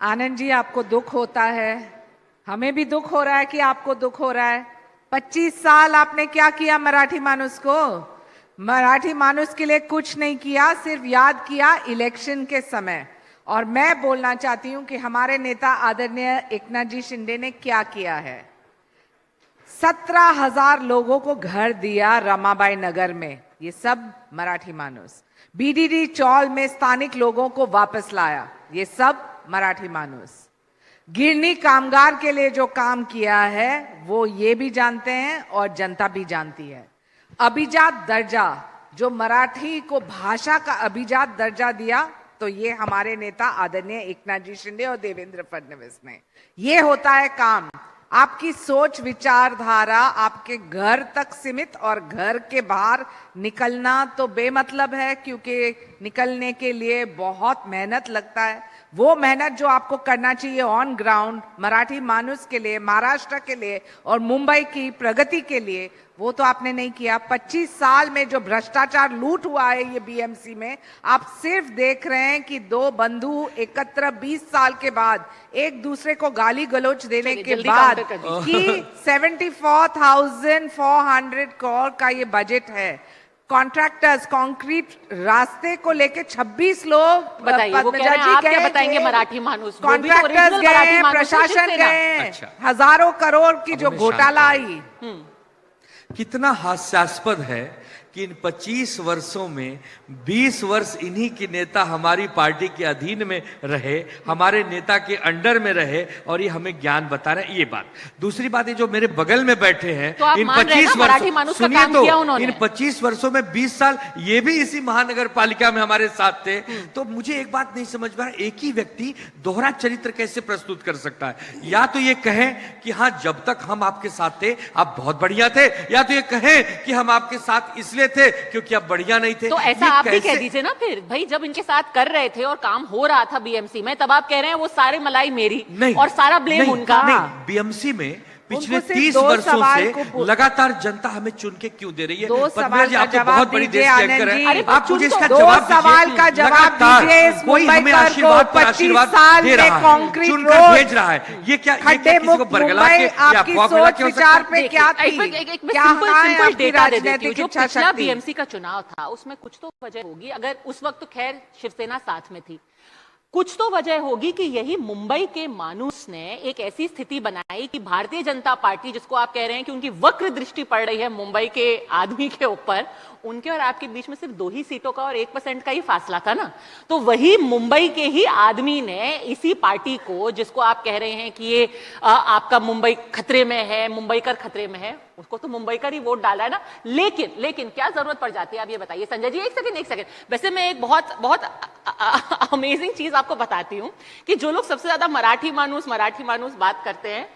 आनंद जी, आपको दुख होता है, हमें भी दुख हो रहा है कि आपको दुख हो रहा है। 25 साल आपने क्या किया मराठी मानुस को? मराठी मानुस के लिए कुछ नहीं किया, सिर्फ याद किया इलेक्शन के समय। और मैं बोलना चाहती हूं कि हमारे नेता आदरणीय एकनाथ जी शिंदे ने क्या किया है। 17,000 लोगों को घर दिया रमाबाई नगर में, ये सब मराठी मानुस। बीडीडी चौल में स्थानिक लोगों को वापस लाया, ये सब मराठी मानुस। गिरनी कामगार के लिए जो काम किया है वो ये भी जानते हैं और जनता भी जानती है। अभिजात दर्जा, जो मराठी को भाषा का अभिजात दर्जा दिया, तो ये हमारे नेता आदरणीय एकनाथ जी शिंदे और देवेंद्र फडणवीस ने। ये होता है काम। आपकी सोच विचारधारा आपके घर तक सीमित और घर के बाहर निकलना तो बेमतलब है, क्योंकि निकलने के लिए बहुत मेहनत लगता है। वो मेहनत जो आपको करना चाहिए ऑन ग्राउंड मराठी मानुस के लिए, महाराष्ट्र के लिए और मुंबई की प्रगति के लिए, वो तो आपने नहीं किया। 25 साल में जो भ्रष्टाचार लूट हुआ है ये बीएमसी में, आप सिर्फ देख रहे हैं कि दो बंधु एकत्र 20 साल के बाद एक दूसरे को गाली गलौज देने के बाद कि 74,400 करोड़ का ये बजट है। कॉन्ट्रैक्टर्स कंक्रीट रास्ते को लेके 26 लोग बताइए, वो कह रहे हैं आप क्या बताएंगे मराठी मानुस? कॉन्ट्रैक्टर्स गए, प्रशासन गए, अच्छा। हजारों करोड़ की जो घोटाला आई। कितना हास्यास्पद है कि इन 25 वर्षों में 20 वर्ष इन्हीं के नेता हमारी पार्टी के अधीन में रहे, हमारे नेता के अंडर में रहे और ये हमें ज्ञान बता रहे हैं। ये बात। दूसरी बात, ये जो मेरे बगल में बैठे हैं, तो इन 25 वर्षों, सुनिए तो, इन 25 वर्षों में 20 साल ये भी इसी महानगर पालिका में हमारे साथ थे। तो मुझे एक बात नहीं समझ में आ रहा, एक ही व्यक्ति दोहरा चरित्र कैसे प्रस्तुत कर सकता है? या तो ये कहें कि हाँ, जब तक हम आपके साथ थे आप बहुत बढ़िया थे, या तो ये कहें कि हम आपके साथ इसलिए थे क्योंकि आप बढ़िया नहीं थे। तो ऐसा आप भी कह दीजिए ना फिर भाई, जब इनके साथ कर रहे थे और काम हो रहा था बीएमसी में, तब आप कह रहे हैं वो सारे मलाई मेरी नहीं, और सारा ब्लेम उनका। नहीं, बीएमसी में पिछले 30 वर्षों से लगातार जनता हमें चुन के क्यों दे रही है? दो सवाल का आप जवाब बहुत बड़ी दीजिए देश एंकर आनंद हैं, जी। आप मुझे इसका दो जवाब सवाल का जवाब दीजिए। इस कोई हमें मुंबईकर को आशीर्वाद पर 25 आशीर्वाद साल दे में रहा है, कंक्रीट चुनकर रोड, भेज रहा है। ये क्या खड्डे किसी को मुक्त बरगला के मुंबई, आपकी सोच विचार पे क्या थी? क्या सिंपल डेटा दे देती हूँ। जो पिछला बीएमसी का चुनाव था उसमें कुछ तो वजह होगी, अगर उस वक्त तो खैर शिवसेना साथ में थी, कुछ तो वजह होगी कि यही मुंबई के मानुस ने एक ऐसी स्थिति बनाई कि भारतीय जनता पार्टी, जिसको आप कह रहे हैं कि उनकी वक्र दृष्टि पड़ रही है मुंबई के आदमी के ऊपर, उनके और आपके बीच में सिर्फ 2 ही सीटों का और 1% का ही फासला था ना। तो वही मुंबई के ही आदमी ने इसी पार्टी को, जिसको आप कह रहे हैं कि ये आपका मुंबई खतरे में है, मुंबईकर खतरे में है, उसको तो मुंबईकर ही वोट डाला है ना। लेकिन क्या जरूरत पड़ जाती है, आप ये बताइए संजय जी। एक सेकंड। वैसे मैं एक बहुत अमेजिंग चीज आपको बताती हूँ कि जो लोग सबसे ज्यादा मराठी मानुस बात करते हैं,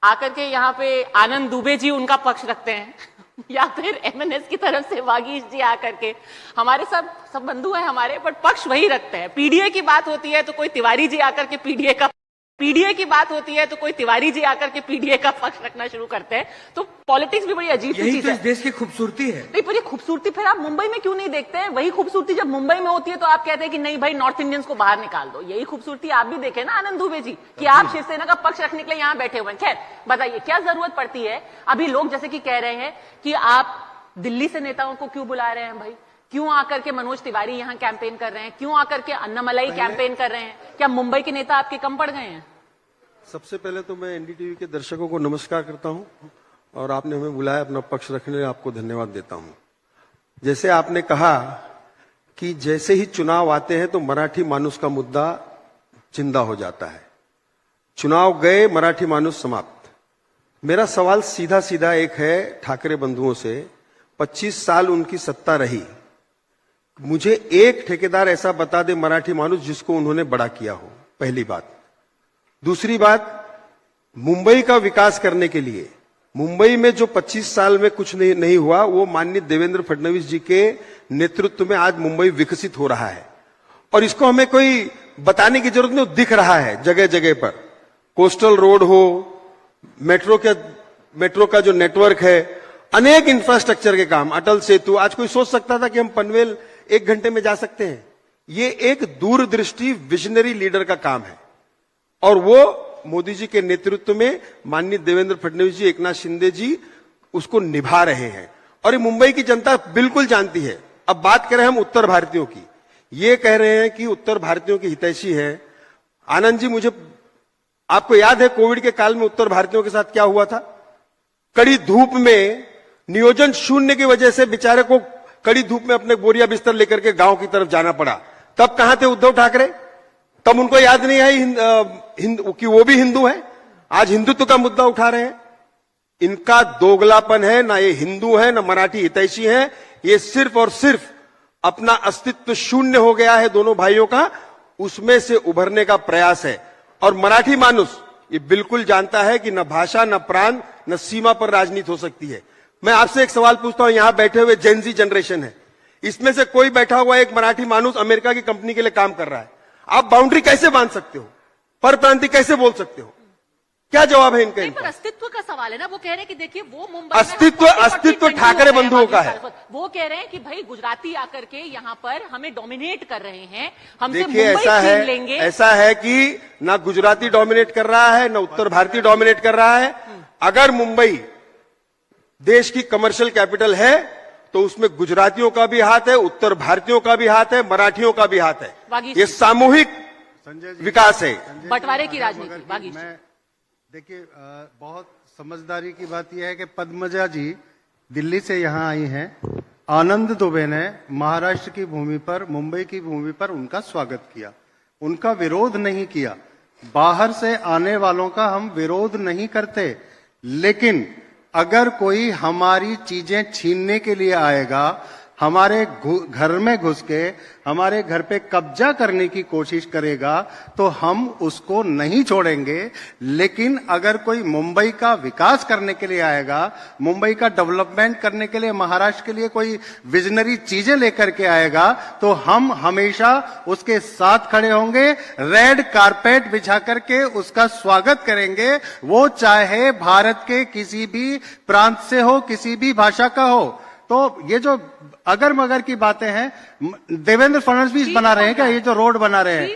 आकर के यहाँ पे आनंद दुबे जी उनका पक्ष रखते हैं या फिर एमएनएस की तरफ से वागीश जी आकर के, हमारे सब बंधु हैं हमारे, बट पक्ष वही रखते हैं। पीडीए की बात होती है तो कोई तिवारी जी आकर के पीडीए की बात होती है तो कोई तिवारी जी आकर के पीडीए का पक्ष रखना शुरू करते हैं। तो पॉलिटिक्स भी बड़ी अजीब सी चीज है। इस देश की खूबसूरती है। नहीं, पर ये खूबसूरती फिर आप मुंबई में क्यों नहीं देखते हैं? वही खूबसूरती जब मुंबई में होती है तो आप कहते हैं कि नहीं भाई, नॉर्थ इंडियंस को बाहर निकाल दो। यही खूबसूरती आप भी देखें ना आनंद दुबे जी, कि आप शिवसेना का पक्ष रखने के लिए यहाँ बैठे हुए हैं। खैर बताइए, क्या जरूरत पड़ती है? अभी लोग जैसे कि कह रहे हैं कि आप दिल्ली से नेताओं को क्यों बुला रहे हैं भाई? क्यों आकर के मनोज तिवारी यहाँ कैंपेन कर रहे हैं? क्यों आकर के अन्नामलाई कैंपेन कर रहे हैं? क्या मुंबई के नेता आपके कम पड़ गए हैं? सबसे पहले तो मैं एनडीटीवी के दर्शकों को नमस्कार करता हूं और आपने हमें बुलाया, अपना पक्ष रखने के लिए आपको धन्यवाद देता हूं। जैसे आपने कहा कि जैसे ही चुनाव आते हैं तो मराठी मानुस का मुद्दा जिंदा हो जाता है। चुनाव गए, मराठी मानुस समाप्त। मेरा सवाल सीधा एक है ठाकरे बंधुओं से। 25 साल उनकी सत्ता रही, मुझे एक ठेकेदार ऐसा बता दे मराठी मानुस जिसको उन्होंने बड़ा किया हो, पहली बात। दूसरी बात, मुंबई का विकास करने के लिए, मुंबई में जो 25 साल में कुछ नहीं हुआ, वो माननीय देवेंद्र फडणवीस जी के नेतृत्व में आज मुंबई विकसित हो रहा है। और इसको हमें कोई बताने की जरूरत नहीं, दिख रहा है जगह जगह पर। कोस्टल रोड हो, मेट्रो का जो नेटवर्क है, अनेक इंफ्रास्ट्रक्चर के काम, अटल सेतु। आज कोई सोच सकता था कि हम पनवेल 1 घंटे में जा सकते हैं? ये एक दूरदृष्टि विजनरी लीडर का काम है। और वो मोदी जी के नेतृत्व में माननीय देवेंद्र फडणवीस जी, एकनाथ शिंदे जी उसको निभा रहे हैं। और ये मुंबई की जनता बिल्कुल जानती है। अब बात करें हम उत्तर भारतीयों की, ये कह रहे हैं कि उत्तर भारतीयों की हितैषी है। आनंद जी, मुझे आपको याद है कोविड के काल में उत्तर भारतीयों के साथ क्या हुआ था? कड़ी धूप में, नियोजन शून्य की वजह से बेचारे को कड़ी धूप में अपने बोरिया बिस्तर लेकर के गांव की तरफ जाना पड़ा। तब कहां थे उद्धव ठाकरे? तब उनको याद नहीं आई कि वो भी हिंदू है। आज हिंदुत्व का मुद्दा उठा रहे हैं। इनका दोगलापन है, ना ये हिंदू है ना मराठी हितैषी है। ये सिर्फ और सिर्फ अपना अस्तित्व शून्य हो गया है दोनों भाइयों का, उसमें से उभरने का प्रयास है। और मराठी मानुस ये बिल्कुल जानता है कि न भाषा, न प्रांत, न सीमा पर राजनीति हो सकती है। मैं आपसे एक सवाल पूछता हूं, यहां बैठे हुए जेनजी जनरेशन है, इसमें से कोई बैठा हुआ एक मराठी मानुस अमेरिका की कंपनी के लिए काम कर रहा है, आप बाउंड्री कैसे बांध सकते हो? परप्रांति कैसे बोल सकते हो? क्या जवाब है इनका? पर अस्तित्व का सवाल है ना। वो कह रहे हैं कि देखिए वो मुंबई में अस्तित्व ठाकरे बंधुओं का है। वो कह रहे हैं कि भाई गुजराती आकर के यहाँ पर हमें डोमिनेट कर रहे हैं, हमसे देखिए मुंबई छीन लेंगे। ऐसा है कि ना गुजराती डोमिनेट कर रहा है, ना उत्तर भारतीय डोमिनेट कर रहा है। अगर मुंबई देश की कमर्शियल कैपिटल है तो उसमें गुजरातियों का भी हाथ है, उत्तर भारतीयों का भी हाथ है, मराठियों का भी हाथ है। ये सामूहिक विकास है, बंटवारे की राजनीति। बागी जी, देखिए, बहुत समझदारी की बात यह है कि पद्मजा जी दिल्ली से यहाँ आई हैं। आनंद दुबे ने महाराष्ट्र की भूमि पर, मुंबई की भूमि पर उनका स्वागत किया, उनका विरोध नहीं किया। बाहर से आने वालों का हम विरोध नहीं करते, लेकिन अगर कोई हमारी चीजें छीनने के लिए आएगा, हमारे घर में घुस के हमारे घर पे कब्जा करने की कोशिश करेगा, तो हम उसको नहीं छोड़ेंगे। लेकिन अगर कोई मुंबई का विकास करने के लिए आएगा, मुंबई का डेवलपमेंट करने के लिए, महाराष्ट्र के लिए कोई विजनरी चीजें लेकर के आएगा, तो हम हमेशा उसके साथ खड़े होंगे, रेड कारपेट बिछा करके उसका स्वागत करेंगे। वो चाहे भारत के किसी भी प्रांत से हो, किसी भी भाषा का हो। तो ये जो अगर मगर की बातें हैं, देवेंद्र फडणवीस बना रहे हैं क्या? ये जो रोड बना रहे हैं,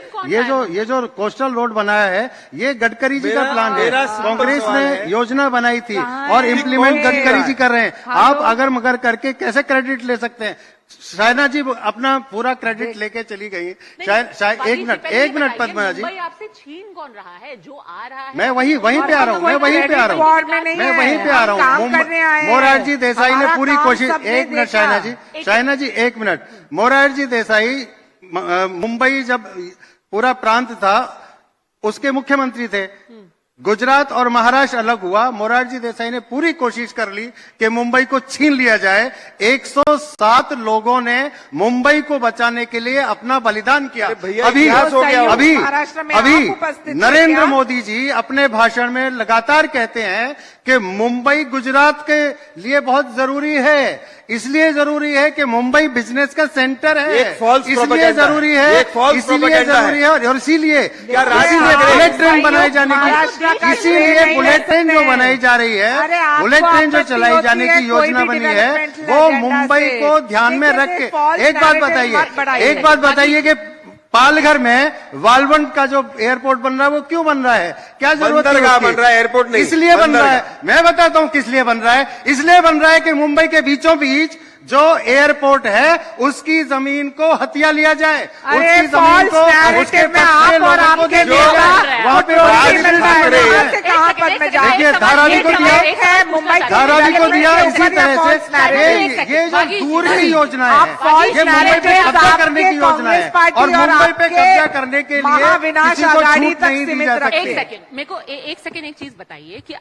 ये जो कोस्टल रोड बनाया है, ये गडकरी जी का प्लान है। कांग्रेस ने योजना बनाई थी और इम्प्लीमेंट गडकरी जी कर रहे हैं। आप अगर मगर करके कैसे क्रेडिट ले सकते हैं? शायना जी अपना पूरा क्रेडिट लेके चली गई। एक मिनट पद्मा जी, आपसे छीन कौन रहा है? जो आ रहा है मैं वहीं पे आ रहा हूँ, मैं वहीं पे आ रहा हूँ। मोरारजी देसाई ने पूरी कोशिश, एक मिनट शायना जी एक मिनट। मोरारजी देसाई मुंबई जब पूरा प्रांत था उसके मुख्यमंत्री थे। गुजरात और महाराष्ट्र अलग हुआ, मोरारजी देसाई ने पूरी कोशिश कर ली कि मुंबई को छीन लिया जाए। 107 लोगों ने मुंबई को बचाने के लिए अपना बलिदान किया। अभी नरेंद्र मोदी जी अपने भाषण में लगातार कहते हैं कि मुंबई गुजरात के लिए बहुत जरूरी है। इसलिए जरूरी है कि मुंबई बिजनेस का सेंटर है, इसलिए जरूरी है, इसीलिए जरूरी है। और इसीलिए बुलेट ट्रेन बनाई जाने की, इसीलिए बुलेट ट्रेन जो बनाई जा रही है, बुलेट ट्रेन जो चलाई जाने की योजना बनी है, वो मुंबई को ध्यान में रख के। एक बात बताइए कि पालघर में वालवंड का जो एयरपोर्ट बन रहा है वो क्यों बन रहा है? क्या जरूरत है? बन रहा है एयरपोर्ट नहीं, इसलिए बन रहा है। मैं बताता हूं किस लिए बन रहा है। इसलिए बन रहा है कि मुंबई के बीचों बीच जो एयरपोर्ट है उसकी जमीन को हथिया लिया जाए, उसकी जमीन को उसके आप और आपके वहां पे देखिए धारावी को दिया, इसी तरह से ये जो दूर की योजना है, ये मुंबई पे कब्जा करने की योजना है और मुंबई पे कब्जा करने के लिए किसी को छूट नहीं दी जा सकती। एक सेकंड, मेरे को एक सेकंड एक चीज बताइए कि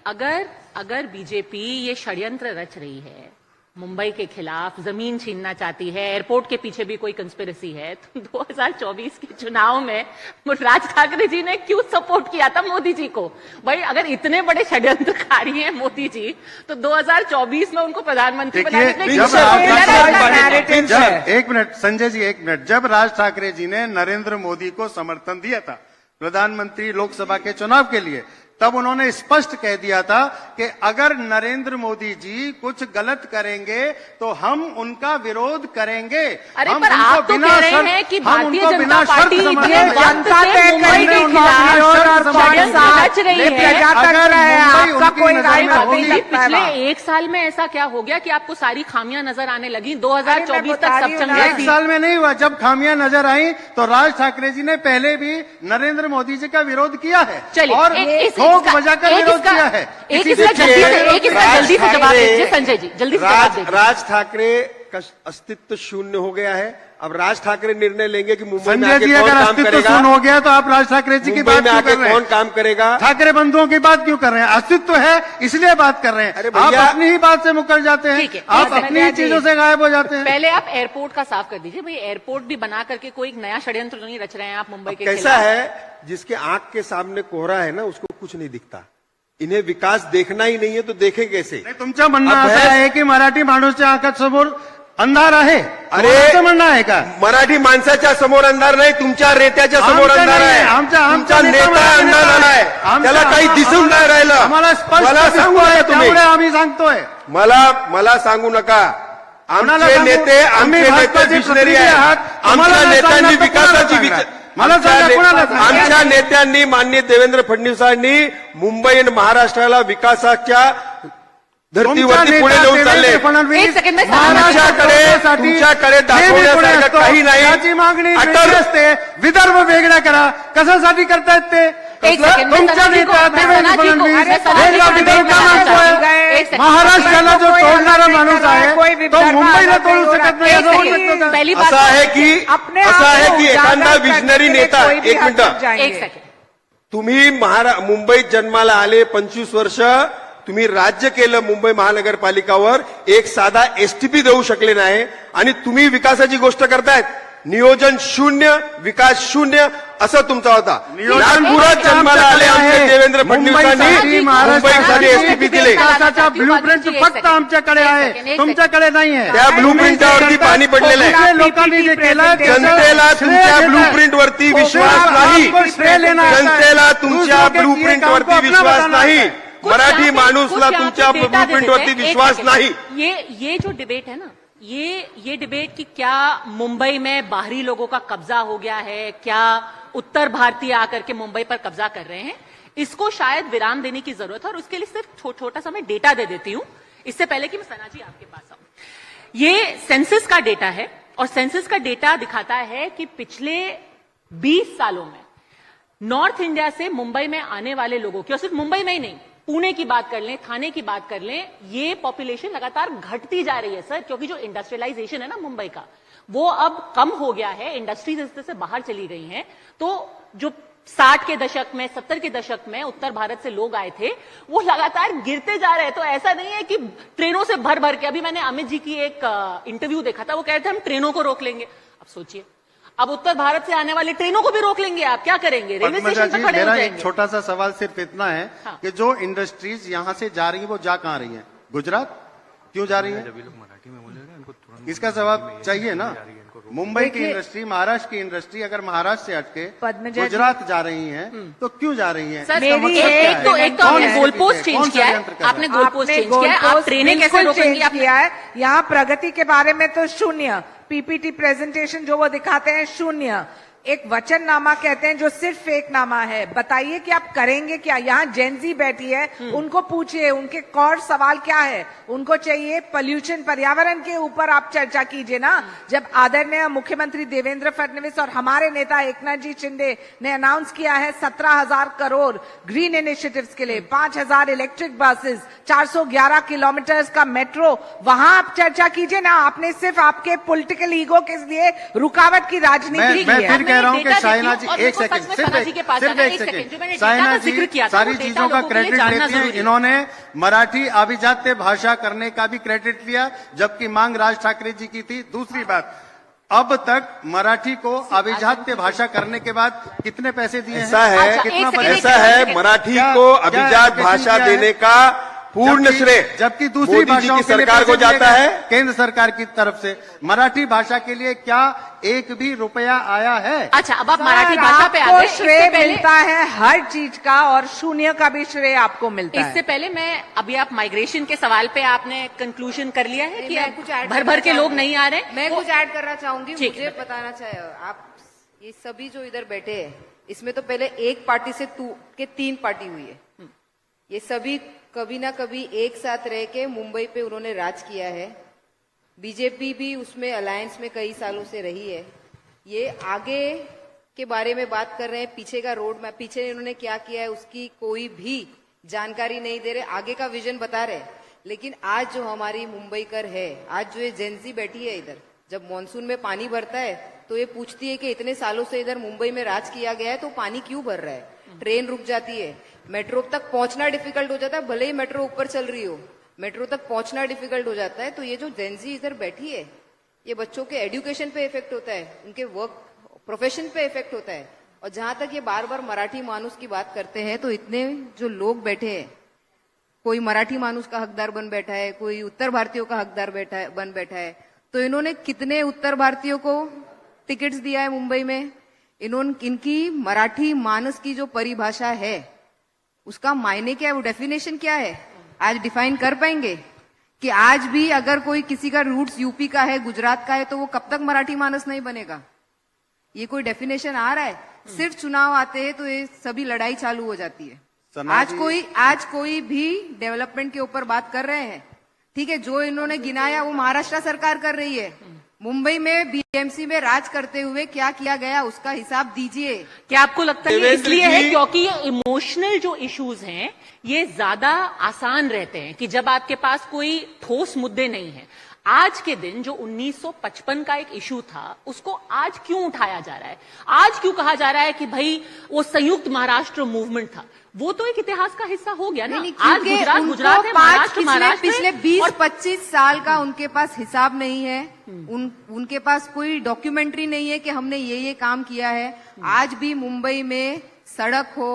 अगर बीजेपी ये षड्यंत्र रच रही है, मुंबई के खिलाफ जमीन छीनना चाहती है, एयरपोर्ट के पीछे भी कोई कंस्पिरेसी है, तो 2024 के चुनाव में राज ठाकरे जी ने क्यों सपोर्ट किया था मोदी जी को? भाई अगर इतने बड़े षड्यंत्रकारी हैं मोदी जी, तो 2024 में उनको प्रधानमंत्री बनाने एक मिनट संजय जी, एक मिनट। जब राज ठाकरे जी ने नरेंद्र मोदी को समर्थन दिया था प्रधानमंत्री लोकसभा के चुनाव के लिए, तब उन्होंने स्पष्ट कह दिया था कि अगर नरेंद्र मोदी जी कुछ गलत करेंगे तो हम उनका विरोध करेंगे। अरे पर आप तो कह रहे हैं कि भारतीय जनता पार्टी जनता जांच रही ये है। प्रजातंत्र है, मुंबई आपका उनकी कोई नजर राय में मत होगी, नहीं लगता है पिछले वहाँ। 1 साल में ऐसा क्या हो गया कि आपको सारी खामियां नजर आने लगी? 2024 अरे मैं तक बता सब रही हूँ ना। चंगे एक साल में नहीं हुआ। जब खामियां नजर आई तो राज ठाकरे जी ने पहले भी नरेंद्र मोदी जी का विरोध किया है चलिए, और ठोक बजाकर विरोध किया है। एक इसी इसका से जल्दी चलिए, से, एक इसका जल्दी से जवाब दीजिए संजय जी, जल्दी से जवाब दीजिए। राज ठाकरे का अस्तित्व शून्य हो गया है। अब राज ठाकरे निर्णय लेंगे कि मुंबई में संजय आके जी कौन अगर काम अस्तित्व करेगा, शून्य हो गया तो आप राज ठाकरे जी की मुंबई बात में क्यों आके कर रहे कौन हैं? काम करेगा। ठाकरे बंधुओं की बात क्यों कर रहे हैं? अस्तित्व है इसलिए बात कर रहे अरे हैं। आप भैया- अपनी ही बात से मुकर जाते हैं, ठीक है, आप एक अपनी ही सेकंड, चीजों से गायब हो जाते हैं। पहले आप एयरपोर्ट का साफ कर दीजिए भाई। एयरपोर्ट भी बना करके कोई एक नया षड्यंत्र तो नहीं रच रहे हैं आप मुंबई के कैसा खिलाफ? है, जिसके आंख के सामने कोहरा है ना, उसको कुछ नहीं दिखता। इन्हें विकास देखना ही नहीं है तो देखें कैसे। नाही, तुमचं म्हणणं अब असं बहस- आहे की मराठी माणूसच्या आकाशासमोर अंधार आहे. अरे असं म्हणणं आहे का? मराठी माणसाच्या समोर अंधार नाही, तुमच्या रेत्याच्या समोर आमच्या अंधार नाही, आहे. आमच्या तुमचा नेता मराठी अंधार नेता आलाय, आहे. त्याला काही दिसून नाही राहिलं. आम्हाला स्पष्ट मला सांगू दिसतोय, नका तुम्ही, त्यामुळे आम्ही सांगतोय. मला सांगू नका. कोणाला आमचे सांगू? नेते आम्ही आमचे नेते भाजपाचे विशनरी प्रतिनिधी आहेत. आहात. आम्हाला आमच्या नाही नेत्यांनी सांगणार तर विकासाची कोणाला सांगणार? मला सांगा, कोणाला सांगणार? आमच्या नेत्यांनी माननीय देवेंद्र फडणवीसांनी मुंबई आणि महाराष्ट्राला विकासाच्या धर्तीवरती पुढे नेऊन चालले. एक सेकंड में तुमच्याकडे दाखवण्यासारखं काही नाही. त्याची मागणी अटल- वेगळी असते. विदर्भ वेगळा करा. कशासाठी करतायत ते? एक सेकंड, मैं तुमच्या सनाजी को- नेत्या मैं देवेंद्र सनाजी को- फडणवीस मैं सनाजी वेगळा को विदर्भ का बताना मागतोय. चाहूंगी। एक सेकंड, महाराष्ट्राला जो कोई तोडणारा अलग माणूस नाही आहे कोई तो विदर्भ मुंबईला अलग तोडू नाही शकत नाही. एक असं होऊ सेकंड, शकतं का? पहली बात असं आहे की अपने असं आप आहे को की उजागर एखादा करने विजनरी के लिए नेता, कोई भी एक हद मिनिट, तक जाएंगे। एक सेकंड, तुम्ही मुंबईत जन्माला आले, 25 वर्ष तुम्ही राज्य केलं मुंबई महानगरपालिकावर, एक साधा एसटीपी देऊ शकले नाही आणि तुम्ही विकासाची गोष्ट करतायत. नियोजन शून्य, विकास शून्य असं तुमचा होता. नागपुरात जन्माला आले आमचे देवेंद्र फडणवीसांनी मुंबईसाठी एसटीपी दिले. विकासाचा ब्लूप्रिंट फक्त आमच्याकडे आहे, तुमच्याकडे नाही आहे. त्या ब्लूप्रिंटवरती पाणी पडलेलं आहे. कुठल्या लोकांनी जे केलं त्याचं जनतेला श्रेय तुमच्या घेताय. ब्लूप्रिंट वरती विश्वास आपको नाही. श्रेय लेना आता है. जनतेला तुमच्या दूसरों के किए ब्लूप्रिंट काम को वरती अपना विश्वास बनाना नाही. है. मराठी माणूसला तुमच्या ब्लूप्रिंट वरती विश्वास नाही. ये जो डिबेट है ना, ये डिबेट कि क्या मुंबई में बाहरी लोगों का कब्जा हो गया है, क्या उत्तर भारतीय आकर के मुंबई पर कब्जा कर रहे हैं, इसको शायद विराम देने की जरूरत है। और उसके लिए सिर्फ छोटा सा मैं डेटा दे देती हूं, इससे पहले कि मैं सनाजी आपके पास आऊं। ये सेंसस का डेटा है और सेंसस का डेटा दिखाता है कि पिछले 20 सालों में नॉर्थ इंडिया से मुंबई में आने वाले लोगों की, और सिर्फ मुंबई में ही नहीं, पुणे की बात कर लें, थाने की बात कर लें, ये पॉपुलेशन लगातार घटती जा रही है सर, क्योंकि जो इंडस्ट्रियलाइजेशन है ना मुंबई का, वो अब कम हो गया है, इंडस्ट्रीज इस तरह से बाहर चली गई हैं। तो जो 60 के दशक में, 70 के दशक में उत्तर भारत से लोग आए थे, वो लगातार गिरते जा रहे हैं। तो ऐसा नहीं है कि ट्रेनों से भर भर के, अभी मैंने अमित जी की एक इंटरव्यू देखा था, वो कह रहे थे हम ट्रेनों को रोक लेंगे। अब सोचिए, अब उत्तर भारत से आने वाले ट्रेनों को भी रोक लेंगे, आप क्या करेंगे? रेलवे पद्मजा स्टेशन जी, पर खड़े हो मेरा एक जाएंगे। छोटा सा सवाल सिर्फ इतना है हाँ। कि जो इंडस्ट्रीज यहाँ से जा रही है वो जा कहाँ रही है? गुजरात क्यों जा रही है? इसका जवाब चाहिए ना। मुंबई की देखिए- इंडस्ट्री, महाराष्ट्र की इंडस्ट्री अगर महाराष्ट्र से हटके पद्मजा जी- गुजरात जा रही है तो क्यों जा रही है? सर, इसका मेरी मतलब क्या एक तो है? आपने कौन गोल है? पोस्ट कौन चेंज किया है, षड्यंत्र कर रहा आपने गोल पोस्ट आपने चेंज किया है, आप गोलपोस्ट ट्रेनें कैसे बिल्कुल रोकेंगे? चेंज किया है। यहाँ प्रगति के बारे में तो शून्य, पीपीटी प्रेजेंटेशन जो वो दिखाते हैं शून्य, एक वचननामा कहते हैं जो सिर्फ फेक नामा है। बताइए कि आप करेंगे क्या? यहाँ जेनजी बैठी है, उनको पूछिए उनके कौर सवाल क्या है। उनको चाहिए पोल्यूशन, पर्यावरण के ऊपर आप चर्चा कीजिए ना। जब आदरणीय मुख्यमंत्री देवेंद्र फडणवीस और हमारे नेता एकनाथ जी शिंदे ने अनाउंस किया है 17,000 करोड़ ग्रीन इनिशिएटिव्स के लिए, 5,000 इलेक्ट्रिक बसेस, 411 किलोमीटर का मेट्रो, वहां आप चर्चा कीजिए ना। आपने सिर्फ आपके पॉलिटिकल ईगो के लिए रुकावट की राजनीति मैं की है। फिर कह रहा हूं कि डेटा साइना देखिए, जी और एक मेरे को सेकंड, सच में सिर्फ सनाजी के पास सिर्फ जाना है। एक एक सेकंड, जो मैंने सेकंड, डेटा साइना का जी जिक्र किया था, सारी वो डेटा चीजों का लोगों के लिए क्रेडिट जानना लेती हैं। जरूरी है। इन्होंने मराठी अभिजात्य भाषा करने का भी क्रेडिट लिया, जबकि मांग राज ठाकरे जी की थी। दूसरी बात, अब तक मराठी को अभिजात्य भाषा करने के बाद कितने पैसे दिए हैं? ऐसा है, अच्छा, कितना एक बजट सेकंड, ऐसा एक है, सेकंड। मराठी क्या- को क्या अभिजात एजुकेशन भाषा क्या है? देने का पूर्ण श्रेय जबकि दूसरी मोदी जी भाषाओं की के लिए सरकार को पैसे दिए जाता गए है। केंद्र सरकार की तरफ से। मराठी भाषा के लिए क्या एक भी रुपया आया है? अच्छा, अब आप मराठी भाषा पे आ आपको गए। इससे श्रेय पहले- मिलता है हर चीज का और शून्य का भी श्रेय आपको मिलता इससे है। पहले मैं, अभी आप माइग्रेशन के सवाल पे आपने कंक्लूजन कर लिया है कि मैं अब कुछ ऐड भर भर करना के लोग चाहूंगी। नहीं आ रहे? मैं वो- कुछ ऐड करना चाहूंगी। ठीक मुझे है। बताना चाहिए, आप ये सभी जो इधर बैठे हैं, इसमें तो पहले एक पार्टी से के 3 पार्टी हुई है। ये सभी कभी ना कभी एक साथ रह के मुंबई पे उन्होंने राज किया है। बीजेपी भी उसमें अलायंस में कई सालों से रही है। ये आगे के बारे में बात कर रहे हैं, पीछे का रोड मैप, पीछे इन्होंने क्या किया है उसकी कोई भी जानकारी नहीं दे रहे, आगे का विजन बता रहे। लेकिन आज जो हमारी मुंबई कर है, आज जो ये जेंजी बैठी है इधर, जब मॉनसून में पानी भरता है तो ये पूछती है कि इतने सालों से इधर मुंबई में राज किया गया है तो पानी क्यों भर रहा है। ट्रेन रुक जाती है, मेट्रो तक पहुंचना डिफिकल्ट हो जाता है, भले ही मेट्रो ऊपर चल रही हो, मेट्रो तक पहुंचना डिफिकल्ट हो जाता है। तो ये जो जेंजी इधर बैठी है, ये बच्चों के एजुकेशन पे इफेक्ट होता है, उनके वर्क प्रोफेशन पे इफेक्ट होता है। और जहां तक ये बार बार मराठी मानुस की बात करते हैं, तो इतने जो लोग बैठे हैं, कोई मराठी मानुस का हकदार बन बैठा है, कोई उत्तर भारतीयों का हकदार बन बैठा है। तो इन्होंने कितने उत्तर भारतीयों को टिकट्स दिया है मुंबई में? इनकी मराठी मानस की जो परिभाषा है उसका मायने क्या है, वो डेफिनेशन क्या है, आज डिफाइन कर पाएंगे? कि आज भी अगर कोई किसी का रूट्स यूपी का है, गुजरात का है, तो वो कब तक मराठी मानस नहीं बनेगा? ये कोई डेफिनेशन आ रहा है? सिर्फ चुनाव आते हैं तो ये सभी लड़ाई चालू हो जाती है। आज कोई भी डेवलपमेंट के ऊपर बात कर रहे हैं, ठीक है, जो इन्होंने गिनाया वो महाराष्ट्र सरकार कर रही है। मुंबई में बीएमसी में राज करते हुए क्या किया गया उसका हिसाब दीजिए। क्या आपको लगता है ये इसलिए है क्योंकि ये इमोशनल जो इश्यूज हैं ये ज्यादा आसान रहते हैं कि जब आपके पास कोई ठोस मुद्दे नहीं है? आज के दिन जो 1955 का एक इशू था उसको आज क्यों उठाया जा रहा है? आज क्यों कहा जा रहा है कि भाई वो संयुक्त महाराष्ट्र मूवमेंट था? वो तो एक इतिहास का हिस्सा हो गया ना। आज गुजरात है, महाराष्ट्र पिछले 20-25 साल का उनके पास हिसाब नहीं है, उनके पास कोई डॉक्यूमेंट्री नहीं है कि हमने ये काम किया है। आज भी मुंबई में सड़क हो,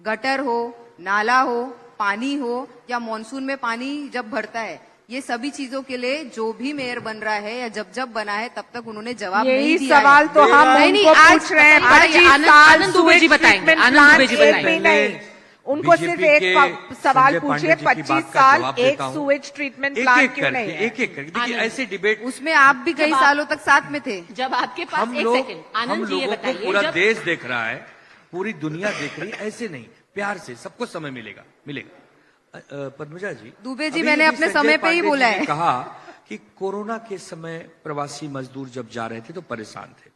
गटर हो, नाला हो, पानी हो या मॉनसून में पानी जब भरता है, ये सभी चीजों के लिए जो भी मेयर बन रहा है या जब बना है तब तक उन्होंने जवाब नहीं दिया। सवाल तो हम उनको पूछ रहे हैं। आनंद दुबे जी बताएंगे, आनंद दुबे जी बताएंगे। उनको सिर्फ एक सवाल पूछिए, 25 साल एक सुएज ट्रीटमेंट प्लांट क्यों नहीं है? एक एक देखिए ऐसे डिबेट उसमें आप भी कई सालों तक साथ में थे। जब आपके पास एक सेकंड, आनंद जी ये बताइए, पूरा देश देख रहा है, पूरी दुनिया देख रही है, ऐसे नहीं, प्यार से सबको समय मिलेगा। पद्मजा जी, दुबे जी, मैंने अपने समय पे ही बोला है, कहा कि कोरोना के समय प्रवासी मजदूर जब जा रहे थे तो परेशान थे।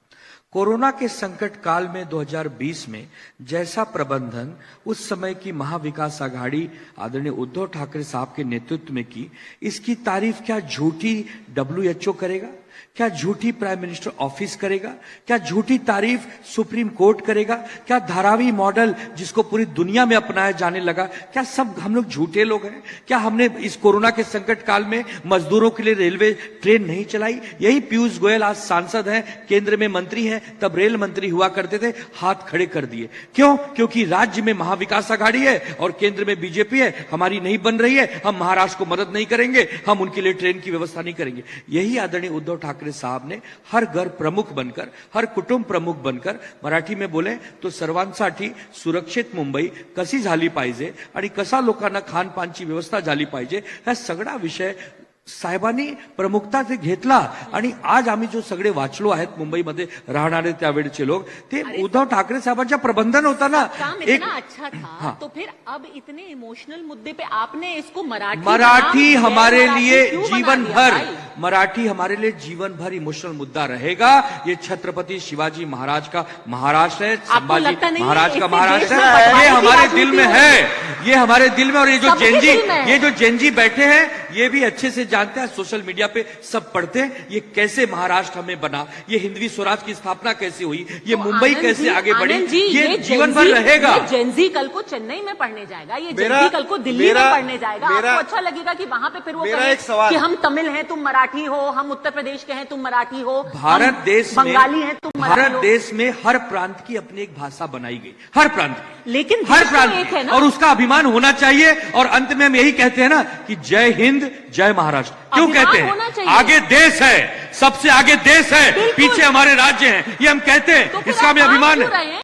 कोरोना के संकट काल में 2020 में जैसा प्रबंधन उस समय की महाविकास आघाड़ी आदरणीय उद्धव ठाकरे साहब के नेतृत्व में की, इसकी तारीफ क्या झूठी WHO करेगा? क्या झूठी प्राइम मिनिस्टर ऑफिस करेगा? क्या झूठी तारीफ सुप्रीम कोर्ट करेगा? क्या धारावी मॉडल जिसको पूरी दुनिया में अपनाया जाने लगा, क्या सब हम लोग झूठे लोग हैं? क्या हमने इस कोरोना के संकट काल में मजदूरों के लिए रेलवे ट्रेन नहीं चलाई? यही पीयूष गोयल आज सांसद हैं, केंद्र में मंत्री हैं, तब रेल मंत्री हुआ करते थे, हाथ खड़े कर दिए। क्यों? क्योंकि राज्य में महाविकास आघाड़ी है और केंद्र में बीजेपी है, हमारी नहीं बन रही है, हम महाराष्ट्र को मदद नहीं करेंगे, हम उनके लिए ट्रेन की व्यवस्था नहीं करेंगे। यही आदरणीय उद्धव ठाकरे साहब ने हर घर प्रमुख बनकर, हर कुटुंब प्रमुख बनकर, मराठी में बोले तो सर्वांसाठी सुरक्षित मुंबई कशी झाली पाहिजे आणि कसा लोकांना खानपानची व्यवस्था झाली पाहिजे, हा सगळा विषय साहेबांनी प्रमुखता ते घेतला। आणि आज आम्ही जो सगळे वाचलो आहेत मुंबईमध्ये राहणारे त्यावेळचे लोग, ते उद्धव ठाकरे साहेबांच्या प्रबंधन होता ना, काम इतना अच्छा था, तो फिर अब इतने इमोशनल मुद्दे पे आपने इसको मराठी हमारे लिए जीवन भर, मराठी हमारे लिए जीवन भर इमोशनल मुद्दा रहेगा। ये छत्रपति शिवाजी महाराज का महाराष्ट्र है, संभाजी महाराज का महाराष्ट्र है, ये हमारे दिल में है, ये हमारे दिल में। और ये जो जेंजी बैठे हैं ये भी अच्छे से जानते हैं, सोशल मीडिया पे सब पढ़ते हैं, ये कैसे महाराष्ट्र हमें बना, ये हिंदवी स्वराज की स्थापना कैसे हुई, ये मुंबई कैसे आगे बढ़ी, ये जीवन भर रहेगा। जेंजी कल को चेन्नई में पढ़ने जाएगा, ये जेंजी कल को दिल्ली में पढ़ने जाएगा। आपको अच्छा लगेगा कि वहां पे फिर वो कहे कि हम तमिल हैं तुम मराठी हो, हम उत्तर प्रदेश के हैं तुम मराठी हो, भारत देश में बंगाली हैं तुम मराठी हो। भारत देश में हर प्रांत की अपनी एक भाषा बनाई गई, हर प्रांत की, लेकिन हर प्रांत की, और उसका अभिमान होना चाहिए। और अंत में हम यही कहते हैं ना कि जय हिंद जय महाराष्ट्र। क्यों कहते हैं? आगे देश है, सबसे आगे देश है, पीछे हमारे राज्य हैं, ये हम कहते हैं, इसका हमें अभिमान है।